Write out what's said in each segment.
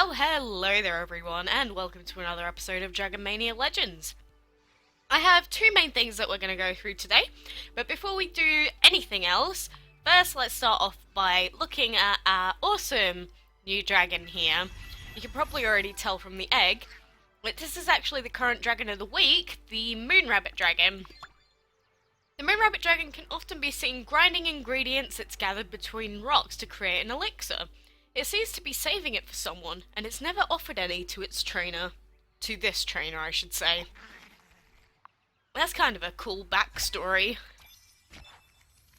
Well, hello there everyone, and welcome to another episode of Dragon Mania Legends. I have two main things that we're going to go through today, but before we do anything else, first let's start off by looking at our awesome new dragon here. You can probably already tell from the egg, but this is actually the current dragon of the week, the Moon Rabbit Dragon. The Moon Rabbit Dragon can often be seen grinding ingredients it's gathered between rocks to create an elixir. It seems to be saving it for someone, and it's never offered any to its trainer. To this trainer, I should say. That's kind of a cool backstory.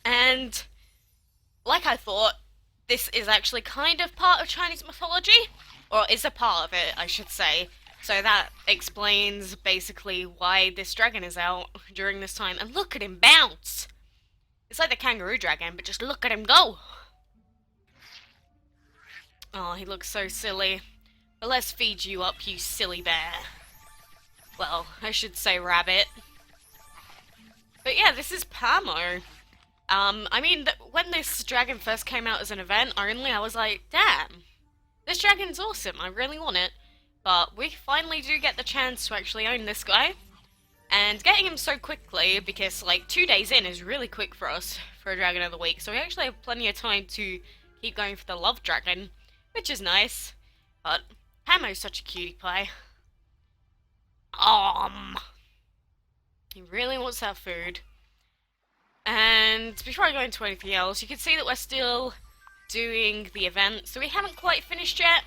And, like I thought, this is actually kind of part of Chinese mythology. Or is a part of it, I should say. So that explains basically why this dragon is out during this time. And look at him bounce! It's like the kangaroo dragon, but just look at him go! Oh, he looks so silly. But let's feed you up, you silly bear. Well, I should say rabbit. But yeah, this is Pamo. I mean, when this dragon first came out as an event, I was like, damn, this dragon's awesome, I really want it. But we finally do get the chance to actually own this guy. And getting him so quickly, because like 2 days in is really quick for us for a dragon of the week. So we actually have plenty of time to keep going for the love dragon. Which is nice, but Hamo's such a cutie pie. He really wants that food. And before I go into anything else, you can see that we're still doing the event, so we haven't quite finished yet.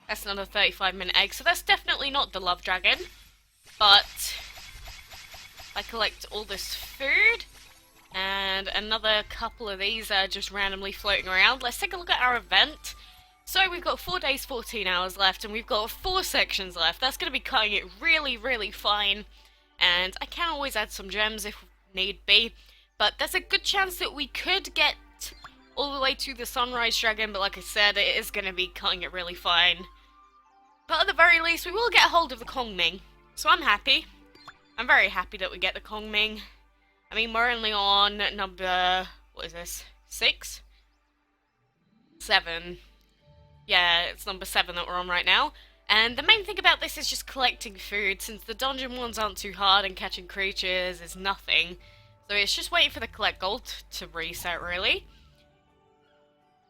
That's another 35-minute egg, so that's definitely not the love dragon. But I collect all this food, and another couple of these are just randomly floating around. Let's take a look at our event. So we've got 4 days, 14 hours left, and we've got 4 sections left. That's going to be cutting it really, really fine. And I can always add some gems if need be. But there's a good chance that we could get all the way to the Sunrise Dragon, but like I said, it is going to be cutting it really fine. But at the very least, we will get a hold of the Kongming. So I'm happy. I'm very happy that we get the Kongming. I mean, we're only on number, what is this, 6? 7. Yeah, it's number 7 that we're on right now. And the main thing about this is just collecting food, since the dungeon ones aren't too hard and catching creatures is nothing. So it's just waiting for the collect gold to reset, really.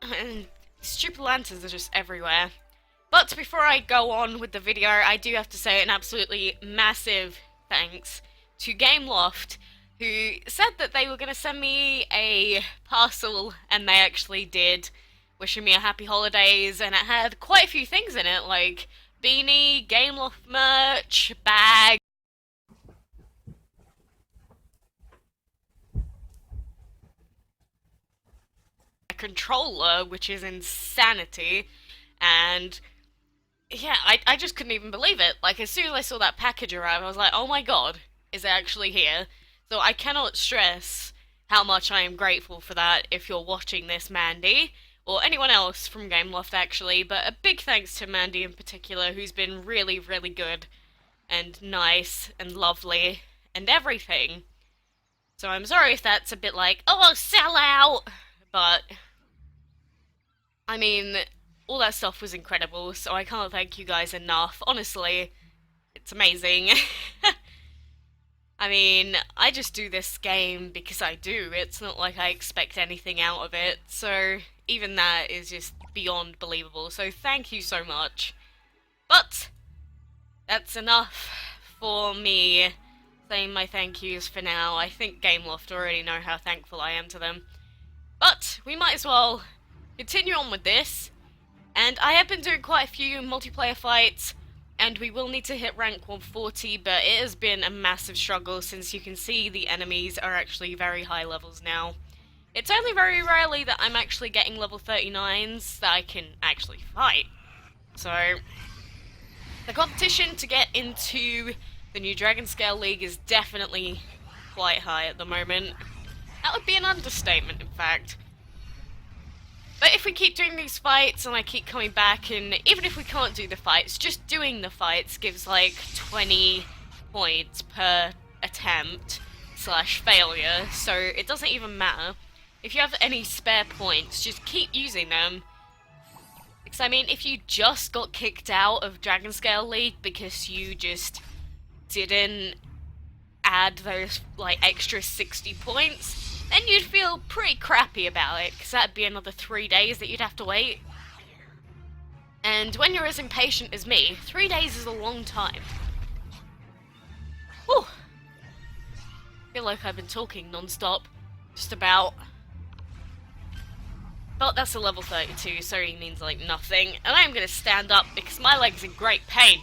And stupid lanterns are just everywhere. But before I go on with the video, I do have to say an absolutely massive thanks to Gameloft, who said that they were going to send me a parcel, and they actually did. Wishing me a happy holidays, and it had quite a few things in it, like beanie, Gameloft merch, bag, a controller, which is insanity, and yeah, I just couldn't even believe it. Like, as soon as I saw that package arrive, I was like, oh my god, is it actually here? So I cannot stress how much I am grateful for that if you're watching this, Mandy. Or anyone else from Gameloft, actually, but a big thanks to Mandy in particular, who's been really, really good, and nice, and lovely, and everything. So I'm sorry if that's a bit like, oh, sell out! But, I mean, all that stuff was incredible, so I can't thank you guys enough. Honestly, it's amazing. I mean, I just do this game because I do. It's not like I expect anything out of it, so even that is just beyond believable, so thank you so much. But that's enough for me saying my thank yous for now. I think Gameloft already know how thankful I am to them. But we might as well continue on with this, and I have been doing quite a few multiplayer fights, and we will need to hit rank 140, but it has been a massive struggle since you can see the enemies are actually very high levels now. It's only very rarely that I'm actually getting level 39s that I can actually fight. So, the competition to get into the new Dragon Scale League is definitely quite high at the moment. That would be an understatement, in fact. But if we keep doing these fights and I keep coming back, and even if we can't do the fights, just doing the fights gives like 20 points per attempt / failure, so it doesn't even matter. If you have any spare points, just keep using them, So I mean, if you just got kicked out of Dragon Scale League because you just didn't add those, like, extra 60 points, then you'd feel pretty crappy about it, because that'd be another 3 days that you'd have to wait. And when you're as impatient as me, 3 days is a long time. Whew. I feel like I've been talking non-stop. Just about. But that's a level 32, so he means like nothing. And I am going to stand up because my leg's in great pain.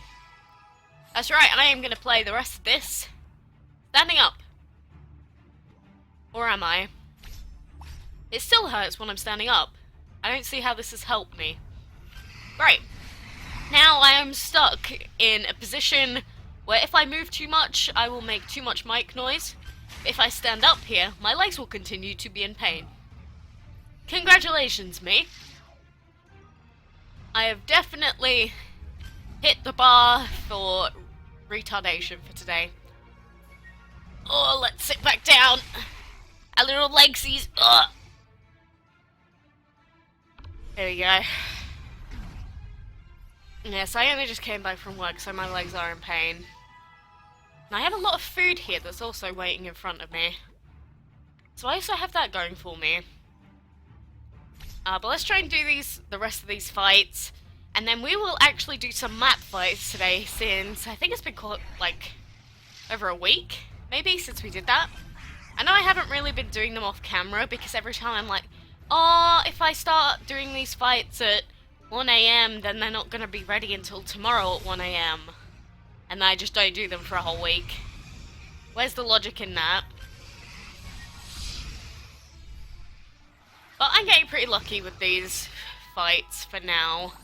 That's right, and I am going to play the rest of this standing up. Or am I? It still hurts when I'm standing up. I don't see how this has helped me. Right. Now I am stuck in a position where if I move too much, I will make too much mic noise. If I stand up here, my legs will continue to be in pain. Congratulations, me. I have definitely hit the bar for retardation for today. Oh, let's sit back down. Our little legsies. Ugh. There we go. Yes, I only just came back from work, so my legs are in pain. And I have a lot of food here that's also waiting in front of me. So I also have that going for me. But let's try and do the rest of these fights. And then we will actually do some map fights today, since I think it's been like over a week, maybe, since we did that. I know I haven't really been doing them off camera, because every time I'm like, oh, if I start doing these fights at 1 AM, then they're not going to be ready until tomorrow at 1 AM. And I just don't do them for a whole week. Where's the logic in that? But I'm getting pretty lucky with these fights for now.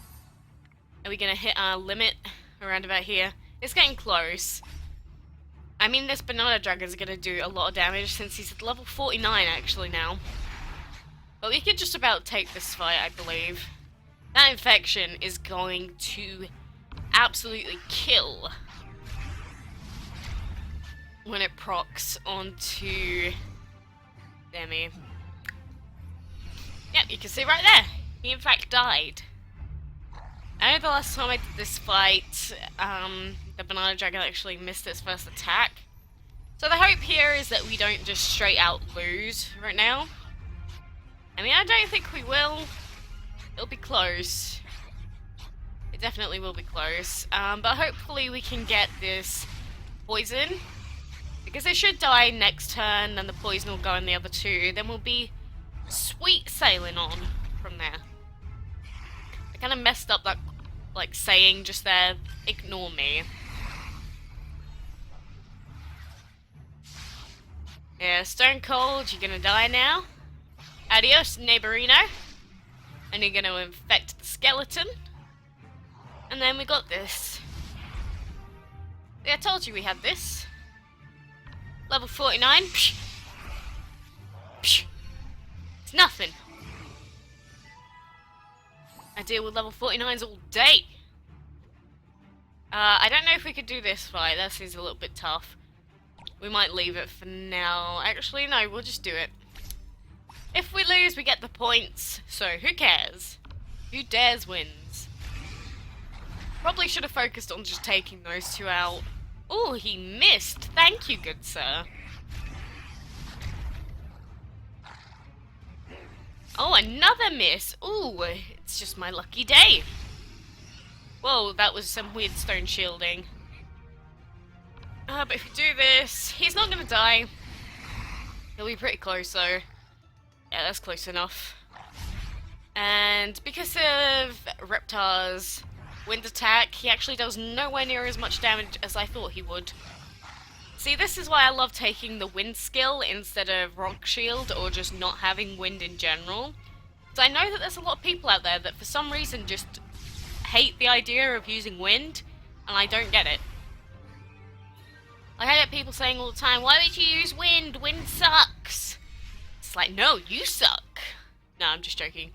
Are we going to hit our limit around about here? It's getting close. I mean, this banana dragon is going to do a lot of damage since he's at level 49 actually now. But we can just about take this fight, I believe. That infection is going to absolutely kill when it procs onto Demi. Yep, you can see right there. He in fact died. I know the last time I did this fight, the banana dragon actually missed its first attack. So the hope here is that we don't just straight out lose right now. I mean, I don't think we will. It'll be close. It definitely will be close. But hopefully we can get this poison. Because they should die next turn, and the poison will go in the other two. Then we'll be sweet sailing on from there. I kind of messed up that, like, saying just there. Ignore me. Yeah, Stone Cold, you're gonna die now. Adios, neighborino. And you're gonna infect the skeleton. And then we got this. Yeah, I told you we had this. Level 49. Psh. Psh. It's nothing. I deal with level 49s all day. I don't know if we could do this fight. That seems a little bit tough. We might leave it for now. Actually, no, we'll just do it. If we lose, we get the points. So, who cares? Who dares wins? Probably should have focused on just taking those two out. Oh, he missed. Thank you, good sir. Oh, another miss. Ooh, it's just my lucky day. Whoa, that was some weird stone shielding. But if we do this, he's not gonna die. He'll be pretty close, though. Yeah, that's close enough. And because of Reptar's wind attack, he actually does nowhere near as much damage as I thought he would. See, this is why I love taking the wind skill instead of rock shield, or just not having wind in general. So I know that there's a lot of people out there that for some reason just hate the idea of using wind, and I don't get it. Like, I get people saying all the time, why would you use wind? Wind sucks. It's like, no, you suck. No, I'm just joking.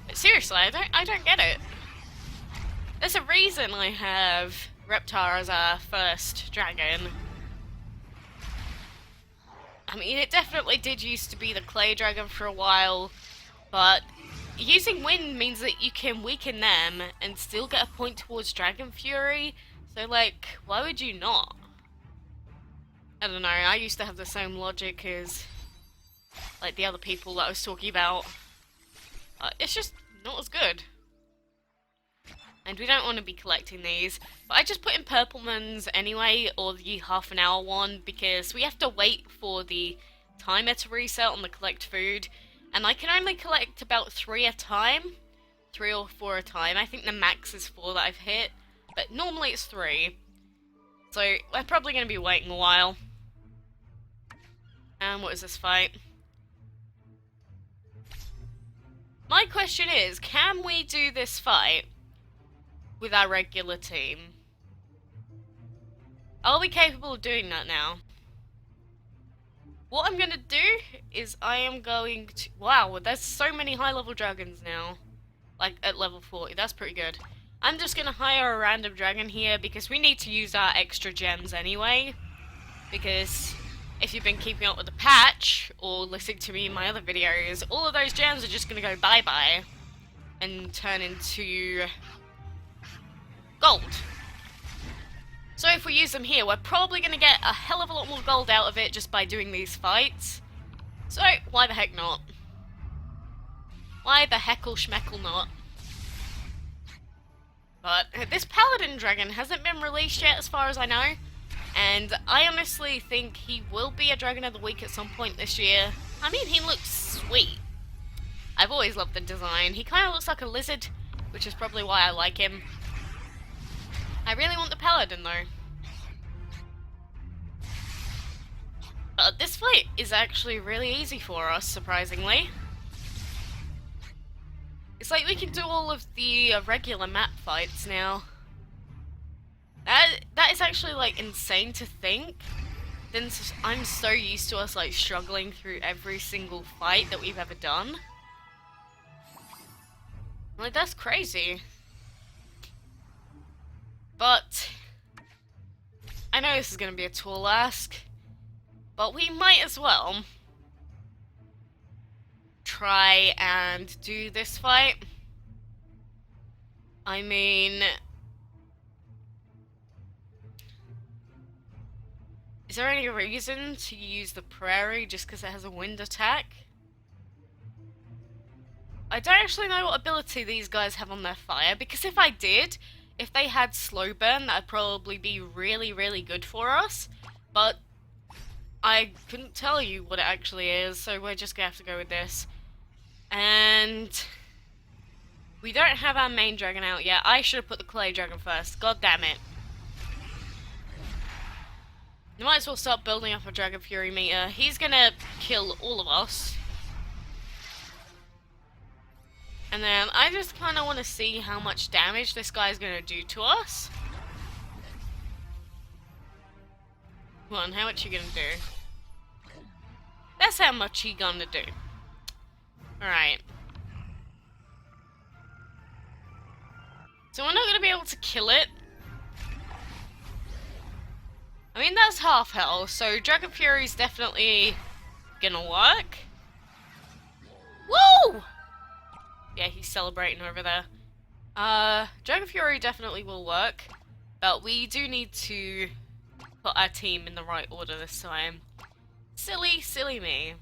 But seriously, I don't get it. There's a reason I have Reptar as our first dragon. I mean, it definitely did used to be the clay dragon for a while, but using wind means that you can weaken them and still get a point towards Dragon Fury. So, like, why would you not? I don't know, I used to have the same logic as, like, the other people that I was talking about. It's just not as good. And we don't want to be collecting these. But I just put in purple ones anyway, or the half an hour one, because we have to wait for the timer to reset on the collect food. And I can only collect about 3 a time. 3 or 4 a time. I think the max is 4 that I've hit. But normally it's 3. So we're probably going to be waiting a while. And what is this fight? My question is, can we do this fight with our regular team? Are we capable of doing that now? What I'm gonna do is I am going to... Wow, there's so many high-level dragons now. Like, at level 40. That's pretty good. I'm just gonna hire a random dragon here because we need to use our extra gems anyway. Because if you've been keeping up with the patch or listening to me in my other videos, all of those gems are just gonna go bye-bye and turn into gold. So if we use them here, we're probably going to get a hell of a lot more gold out of it just by doing these fights. So, why the heck not? Why the heckle schmeckle not? But this paladin dragon hasn't been released yet as far as I know. And I honestly think he will be a dragon of the week at some point this year. I mean, he looks sweet. I've always loved the design. He kind of looks like a lizard, which is probably why I like him. I really want the paladin though. But this fight is actually really easy for us, surprisingly. It's like we can do all of the regular map fights now. That is actually like insane to think. Since I'm so used to us like struggling through every single fight that we've ever done. Like, that's crazy. But I know this is going to be a tall ask, but we might as well try and do this fight. I mean, is there any reason to use the prairie just because it has a wind attack? I don't actually know what ability these guys have on their fire, because if I did, if they had slow burn, that'd probably be really, really good for us. But I couldn't tell you what it actually is, so we're just gonna have to go with this. And we don't have our main dragon out yet. I should have put the clay dragon first. God damn it. You might as well start building up a Dragon Fury meter. He's gonna kill all of us. And then I just kind of want to see how much damage this guy's going to do to us. Come on, how much you going to do? That's how much he gonna do. Alright. So we're not going to be able to kill it. I mean, that's half health, so Dragon Fury's definitely gonna work. Woo! Yeah, he's celebrating over there. Dragon Fury definitely will work, but we do need to put our team in the right order this time. Silly, silly me.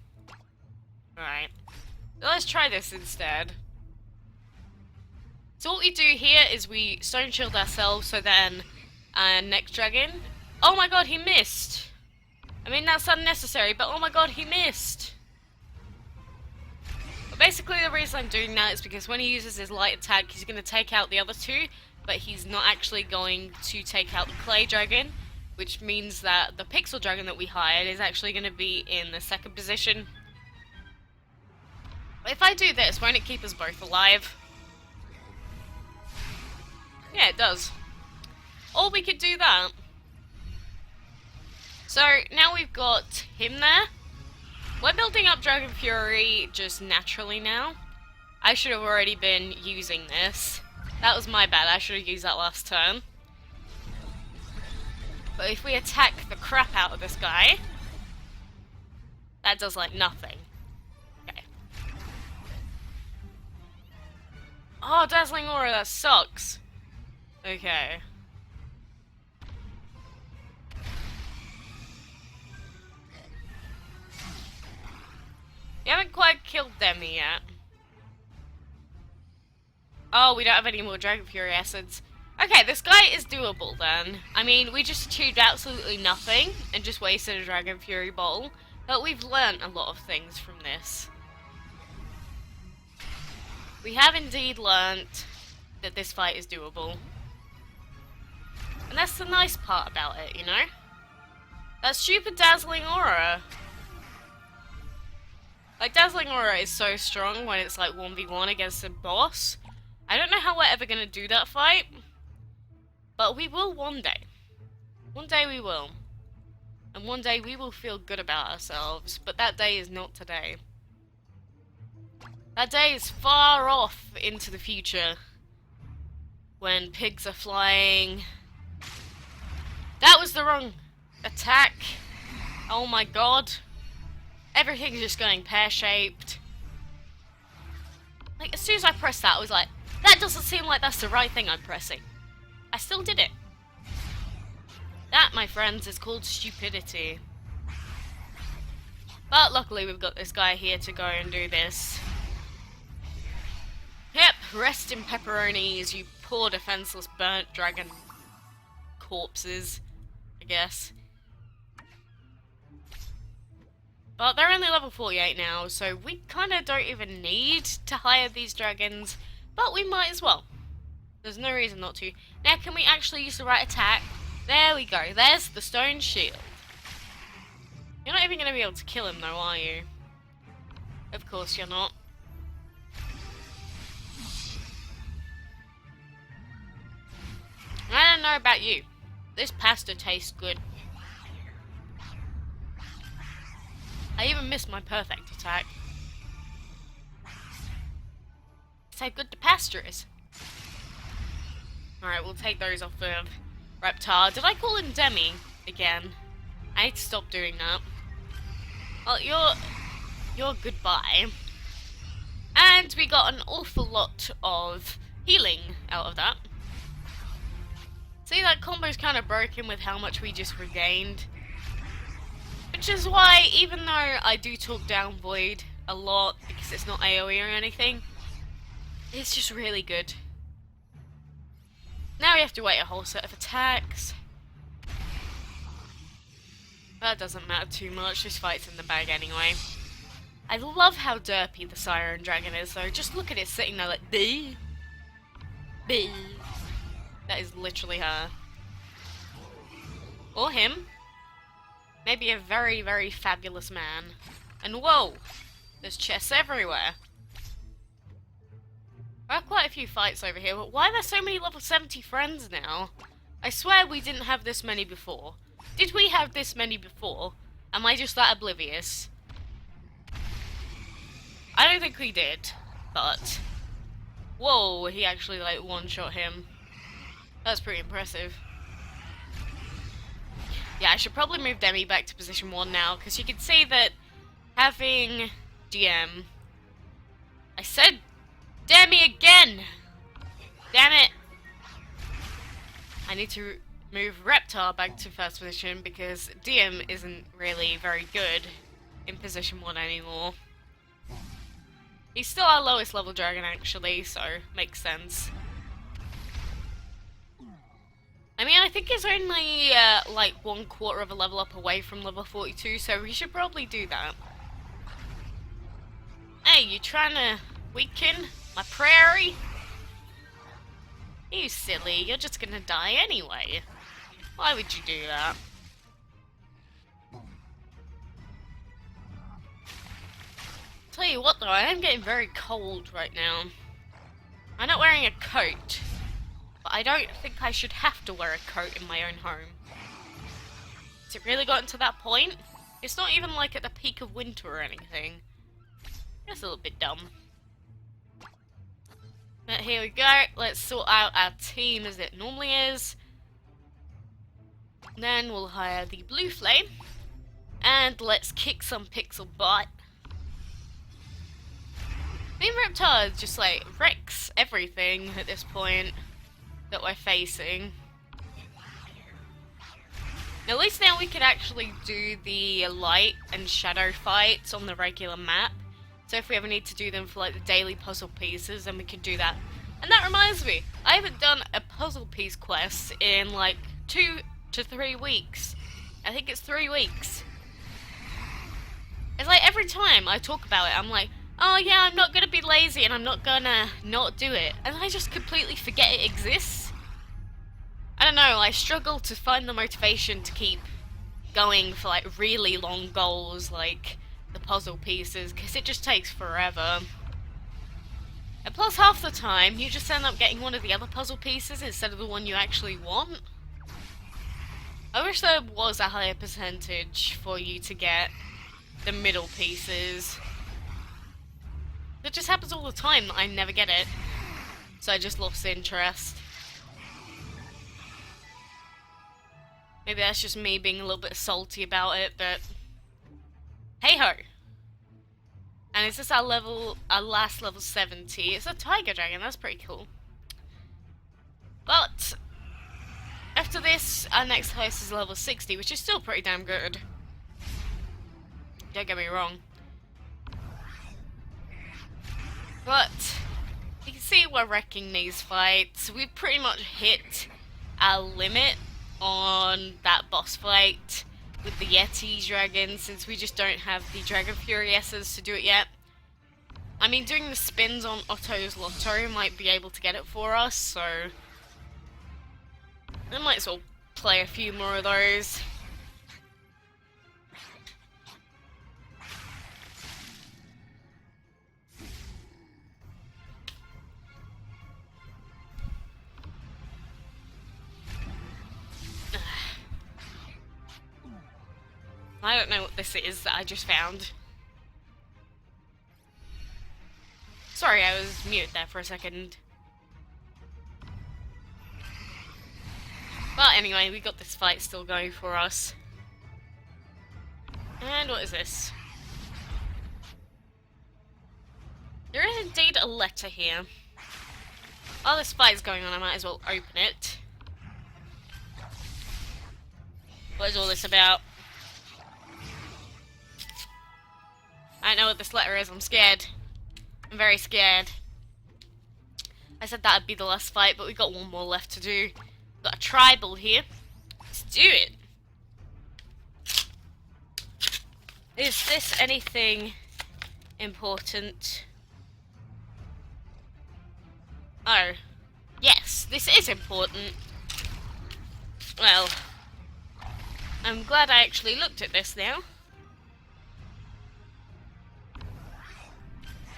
Alright. Let's try this instead. So what we do here is we stone shield ourselves, so then next dragon... Oh my god, he missed! I mean, that's unnecessary, but oh my god, he missed! But basically the reason I'm doing that is because when he uses his light attack, he's going to take out the other two, but he's not actually going to take out the clay dragon, which means that the pixel dragon that we hired is actually going to be in the second position. But if I do this, won't it keep us both alive? Yeah, it does. Or we could do that. So, now we've got him there. We're building up Dragon Fury just naturally now. I should have already been using this. That was my bad, I should have used that last turn. But if we attack the crap out of this guy, that does like nothing. Okay. Oh, Dazzling Aura, that sucks. Okay. You haven't quite killed Demi yet. Oh, we don't have any more Dragon Fury Acids. Okay, this guy is doable then. I mean, we just achieved absolutely nothing and just wasted a Dragon Fury Bowl. But we've learnt a lot of things from this. We have indeed learnt that this fight is doable. And that's the nice part about it, you know? That stupid Dazzling Aura. Like, Dazzling Aura is so strong when it's like 1v1 against a boss. I don't know how we're ever gonna do that fight. But we will one day. One day we will. And one day we will feel good about ourselves. But that day is not today. That day is far off into the future. When pigs are flying. That was the wrong attack. Oh my god. Everything's just going pear-shaped. Like, as soon as I pressed that, I was like, that doesn't seem like that's the right thing I'm pressing. I still did it. That, my friends, is called stupidity. But luckily we've got this guy here to go and do this. Yep, rest in pepperonis, you poor defenseless burnt dragon corpses, I guess. But they're only level 48 now, so we kind of don't even need to hire these dragons, but we might as well. There's no reason not to. Now, can we actually use the right attack? There we go. There's the stone shield. You're not even going to be able to kill him, though, are you? Of course you're not. I don't know about you. This pasta tastes good. I even missed my perfect attack. That's how good the pasta is. Alright, we'll take those off of Reptar. Did I call him Demi again? I need to stop doing that. Well, you're goodbye. And we got an awful lot of healing out of that. See, that combo's kind of broken with how much we just regained. Which is why, even though I do talk down Void a lot, because it's not AoE or anything, it's just really good. Now we have to wait a whole set of attacks. That doesn't matter too much, this fight's in the bag anyway. I love how derpy the Siren Dragon is though, just look at it sitting there like, bee. Bee. That is literally her. Or him. Maybe a very, very fabulous man. And whoa! There's chests everywhere. I have quite a few fights over here, but why are there so many level 70 friends now? I swear we didn't have this many before. Did we have this many before? Am I just that oblivious? I don't think we did, but... Whoa, he actually like one-shot him. That's pretty impressive. Yeah, I should probably move Demi back to position 1 now, because you can see that having DM... I said Demi again! Damn it! I need to move Reptar back to first position, because DM isn't really very good in position 1 anymore. He's still our lowest level dragon actually, so makes sense. I mean, I think he's only like 1/4 of a level up away from level 42, so we should probably do that. Hey, you trying to weaken my prairie? You silly, you're just gonna die anyway. Why would you do that? Tell you what though, I am getting very cold right now. I'm not wearing a coat. But I don't think I should have to wear a coat in my own home. Has it really gotten to that point? It's not even like at the peak of winter or anything. That's a little bit dumb. But here we go. Let's sort out our team as it normally is. Then we'll hire the Blue Flame. And let's kick some pixel butt. Being Reptar just like wrecks everything at this point that we're facing. At least now we can actually do the light and shadow fights on the regular map. So if we ever need to do them for like the daily puzzle pieces, then we can do that. And that reminds me, I haven't done a puzzle piece quest in like 2 to 3 weeks. I think it's 3 weeks. It's like every time I talk about it, I'm like, oh yeah, I'm not gonna be lazy and I'm not gonna not do it. And I just completely forget it exists. I don't know, I struggle to find the motivation to keep going for like really long goals like the puzzle pieces, because it just takes forever. And plus half the time, you just end up getting one of the other puzzle pieces instead of the one you actually want. I wish there was a higher percentage for you to get the middle pieces. It just happens all the time that I never get it. So I just lost interest. Maybe that's just me being a little bit salty about it, but hey ho. And is this our last level 70? It's a tiger dragon, that's pretty cool. But after this, our next highest is level 60, which is still pretty damn good. Don't get me wrong. But you can see we're wrecking these fights. We've pretty much hit our limit on that boss fight with the Yeti dragon, since we just don't have the Dragon Fury S's to do it yet. I mean, doing the spins on Otto's Lotto might be able to get it for us, so I might as well play a few more of those. I don't know what this is that I just found. Sorry, I was muted there for a second. But anyway, we got this fight still going for us. And what is this? There is indeed a letter here. While this fight's going on, I might as well open it. What is all this about? I don't know what this letter is, I'm scared. I'm very scared. I said that'd be the last fight, but we got one more left to do. Got a tribal here. Let's do it. Is this anything important? Oh. Yes, this is important. Well, I'm glad I actually looked at this now.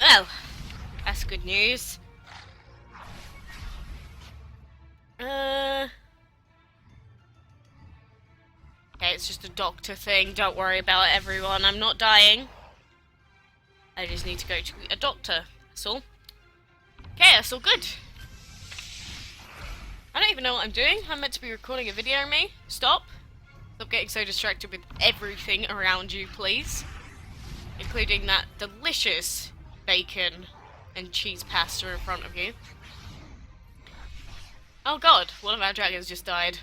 Well, that's good news. Okay, it's just a doctor thing. Don't worry about it, everyone. I'm not dying. I just need to go to a doctor. That's all. Okay, that's all good. I don't even know what I'm doing. I'm meant to be recording a video of me. Stop. Stop getting so distracted with everything around you, please. Including that delicious bacon and cheese pasta in front of you. Oh god, one of our dragons just died.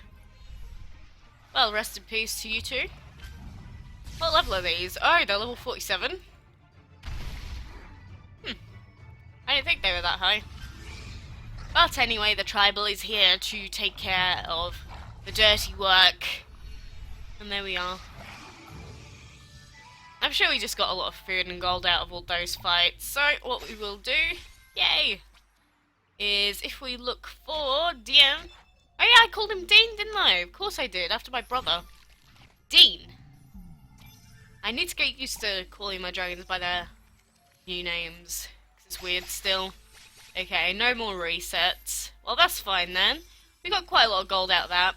Well, rest in peace to you two. What level are these? Oh, they're level 47. I didn't think they were that high. But anyway, the tribal is here to take care of the dirty work. And there we are. I'm sure we just got a lot of food and gold out of all those fights. So what we will do, yay, is if we look for Dean. Oh yeah, I called him Dean, didn't I? Of course I did, after my brother. Dean. I need to get used to calling my dragons by their new names. 'Cause it's weird still. Okay, no more resets. Well, that's fine then. We got quite a lot of gold out of that.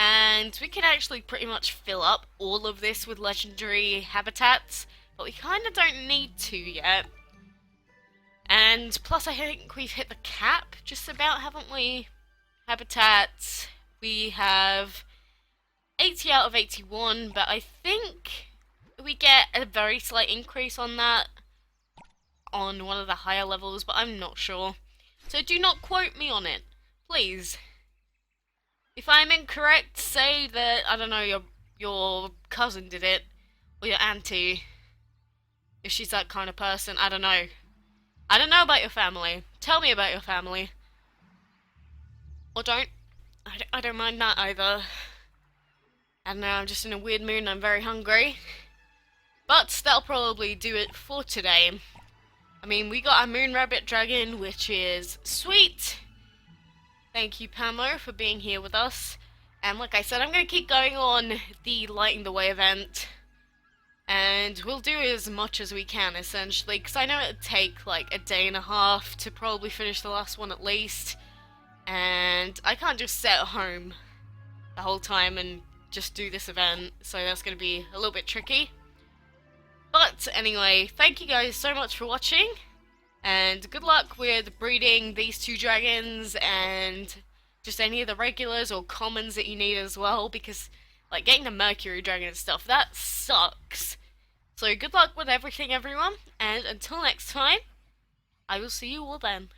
And we can actually pretty much fill up all of this with legendary habitats, but we kind of don't need to yet. And plus I think we've hit the cap just about, haven't we? Habitats, we have 80 out of 81, but I think we get a very slight increase on that on one of the higher levels, but I'm not sure. So do not quote me on it, please. If I'm incorrect, say that, I don't know, your cousin did it, or your auntie, if she's that kind of person. I don't know. I don't know about your family. Tell me about your family. Or don't. I don't mind that either. I don't know, I'm just in a weird mood and I'm very hungry. But that'll probably do it for today. I mean, we got our moon rabbit dragon, which is sweet. Thank you, Pamo, for being here with us. And like I said, I'm going to keep going on the Lighting the Way event. And we'll do as much as we can, essentially, because I know it'd take like a day and a half to probably finish the last one at least. And I can't just sit at home the whole time and just do this event, so that's going to be a little bit tricky. But anyway, thank you guys so much for watching, and good luck with breeding these two dragons and just any of the regulars or commons that you need as well, because like getting the Mercury dragon and stuff, that sucks. So good luck with everything, everyone, and until next time, I will see you all then.